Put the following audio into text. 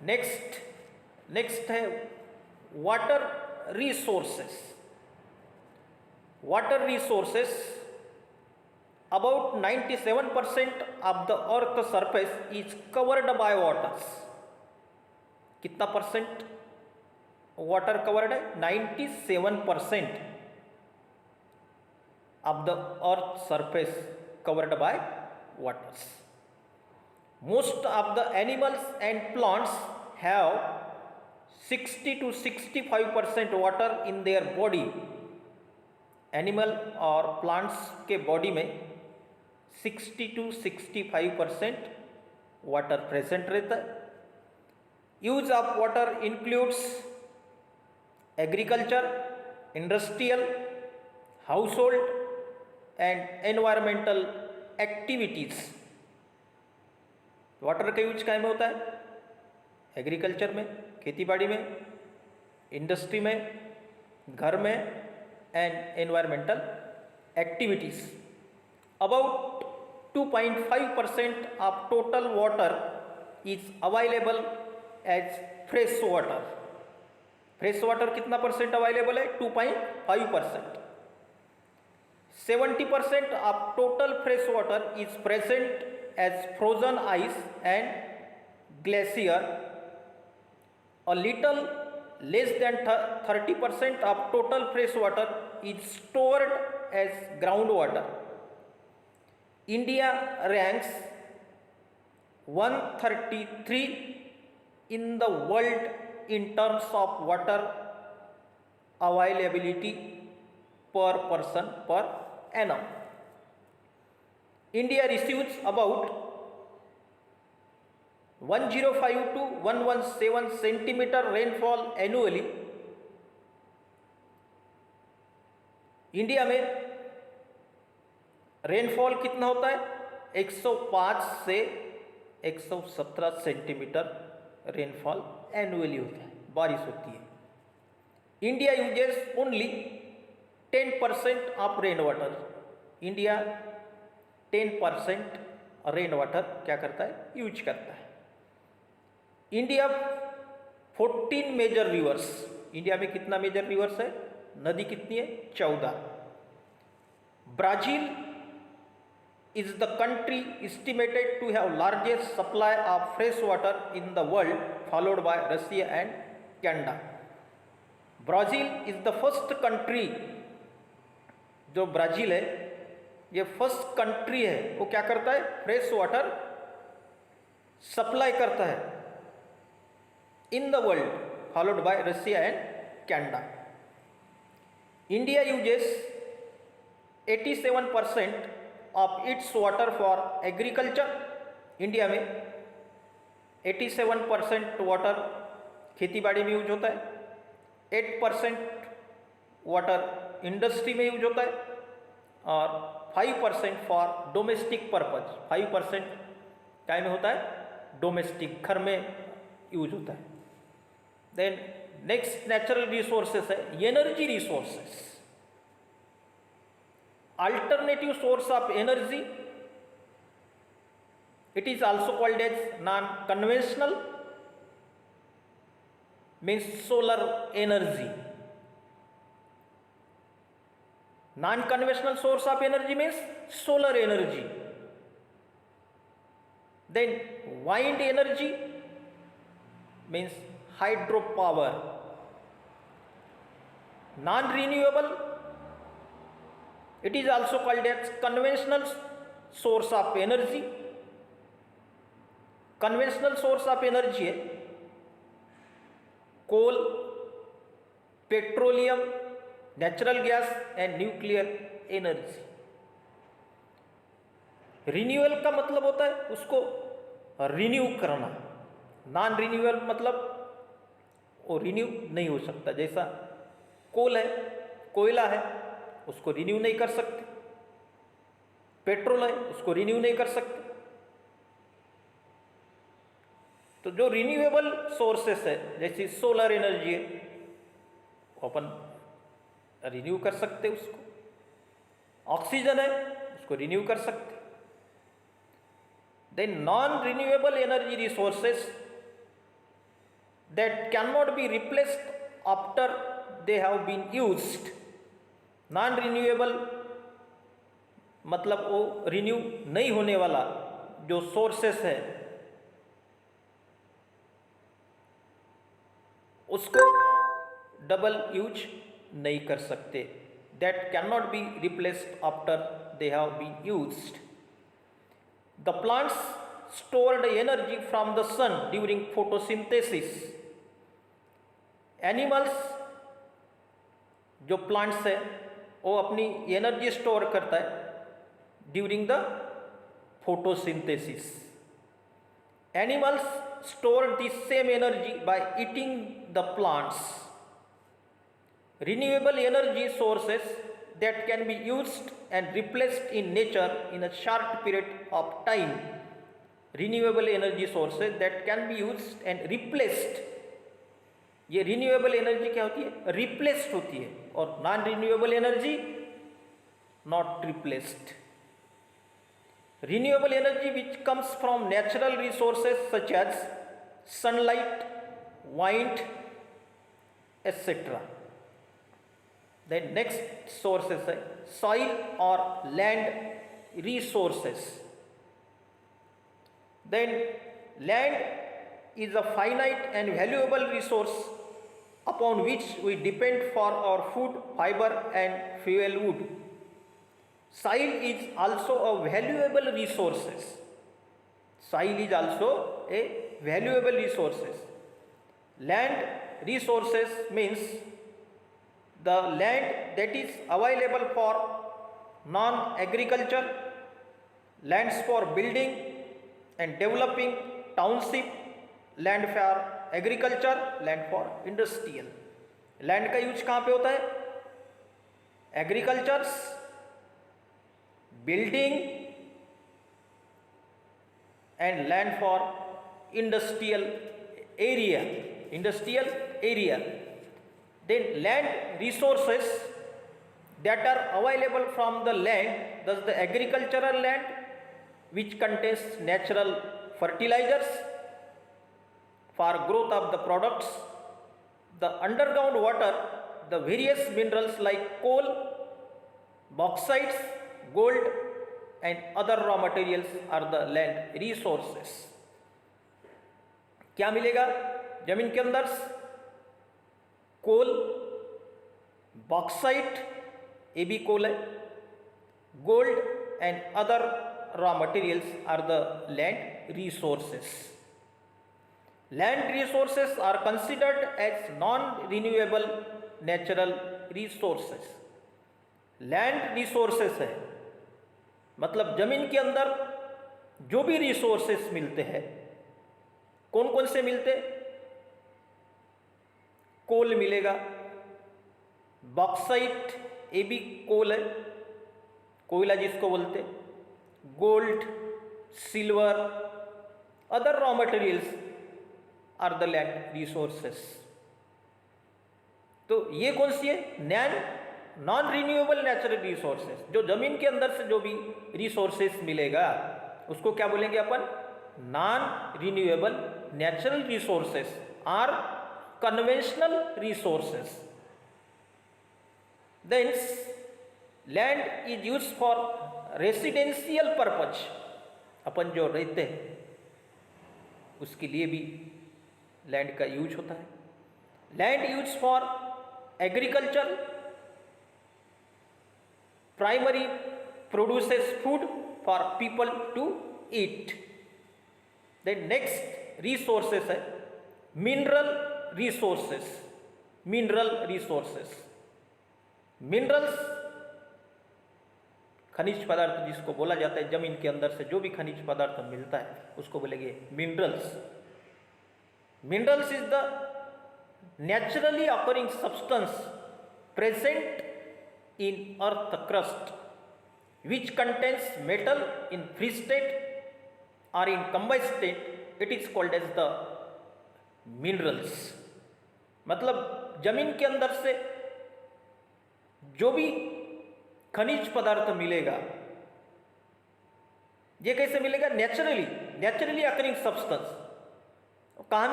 Next है water resources. Water resources, about 97% of the earth surface is covered by waters. कितना percent water covered है? 97% of the earth surface covered by waters. Most of the animals and plants have 60 to 65% water in their body. Animal और plants के body में 60 to 65% water present रहता है। Use of water includes agriculture, industrial, house hold and environmental activities. Water का use क्या में होता है? एग्रीकल्चर में, खेती बाड़ी में, इंडस्ट्री में, घर में and environmental activities. About 2.5% of total water is available as fresh water. Fresh water कितना परसेंट अवेलेबल है? 2.5%। 70% of total fresh water is present as frozen ice and glacier. A little less than 30% of total fresh water is stored as groundwater. India ranks 133 in the world in terms of water availability per person per annum. India receives about 105 to 117 centimeter rainfall annually. India में rainfall कितना होता है? 105 से 117 centimetre rainfall annually होता है, बारिश होती है। India uses only 10% of rain water. India 10% rain water क्या करता है? यूज करता है। India 14 major rivers. इंडिया में कितना मेजर रिवर्स है? नदी कितनी है? 14। Brazil is the country estimated to have largest supply of fresh water in the world, followed by Russia and Canada. Brazil is the first country, जो Brazil है ये first country है, वो क्या करता है? फ्रेश वाटर सप्लाई करता है in the world, followed by Russia and Canada. India uses 87% of its water for agriculture. India में 87% वाटर खेती बाड़ी में यूज होता है, 8% वाटर इंडस्ट्री में यूज होता है और 5% फॉर डोमेस्टिक पर्पज। 5% क्या में होता है? डोमेस्टिक, घर में यूज होता है। देन नेक्स्ट नेचुरल रिसोर्सेस है energy resources. Alternative source of energy, it is also called as non-conventional, means solar energy. Non-conventional source of energy means solar energy. Then wind energy means hydropower. Non-renewable, it is also called as conventional source of energy. conventional source of energy है coal, petroleum, natural gas and nuclear energy. Renewal का मतलब होता है उसको renew करना। Non renewal मतलब वो renew नहीं हो सकता। जैसा कोल है, कोयला है, उसको रिन्यू नहीं कर सकते। पेट्रोल है, उसको रिन्यू नहीं कर सकते। तो जो रिन्यूएबल सोर्सेस है जैसे सोलर एनर्जी है, अपन रिन्यू कर सकते उसको। ऑक्सीजन है, उसको रिन्यू कर सकते। Then non renewable energy resources that cannot be replaced after they have been used. Non renewable मतलब वो रिन्यू नहीं होने वाला जो सोर्सेस है उसको डबल यूज नहीं कर सकते. That can not be replaced after they have been used. The plants stored energy from the sun during photosynthesis. Animals जो प्लांट्स है वो अपनी एनर्जी स्टोर करता है during the photosynthesis. Animals store the same energy by eating the plants. Renewable energy sources that can be used and replaced in nature in a short period of time. Renewable energy sources that can be used and replaced. ये renewable energy क्या होती है? Replaced होती है. और non renewable energy not replaced. Renewable energy which comes from natural resources such as sunlight, wind, etc. Then next sources है soil or land resources. Then land is a finite and valuable resource upon which we depend for our food, fiber and fuel wood. Soil is also a valuable resources. Soil is also a valuable resources. Land resources means the land that is available for non-agriculture, lands for building and developing township, land for agriculture, land for industrial. Land का use कहाँ पे होता है? Agricultures, building and land for industrial area. Then land resources that are available from the land, thus the agricultural land which contains natural fertilizers for growth of the products, the underground water, the various minerals like coal, bauxites, gold and other raw materials are the land resources. क्या मिलेगा जमीन के अंदर? कोल, bauxite, ये भी coal है, gold and other raw materials are the land resources. Land resources are considered as non renewable natural resources. Land resources है मतलब जमीन के अंदर जो भी रिसोर्सेस मिलते हैं, कौन कौन से मिलते? कोल मिलेगा, बॉक्साइट ये भी कोल है, कोयला जिसको बोलते, gold, silver, other raw materials are the land resources. तो ये कौन सी है? Non renewable natural resources. जो जमीन के अंदर से जो भी रिसोर्सेस मिलेगा उसको क्या बोलेंगे अपन? Non renewable natural resources are conventional resources. Then land is used for residential purpose. अपन जो रहते हैं उसके लिए भी लैंड का यूज होता है. Land use for agriculture, primary produces food for people to eat. Then next resources है मिनरल रिसोर्सेस. मिनरल्स खनिज पदार्थ जिसको बोला जाता है, जमीन के अंदर से जो भी खनिज पदार्थ मिलता है उसको बोलेंगे minerals. Minerals is the naturally occurring substance present in earth crust which contains metal in free state or in combined state. It is called as the minerals. मतलब जमीन के अंदर से जो भी खनिज पदार्थ मिलेगा, ये कैसे मिलेगा? Naturally occurring substance. कहाँ मिलता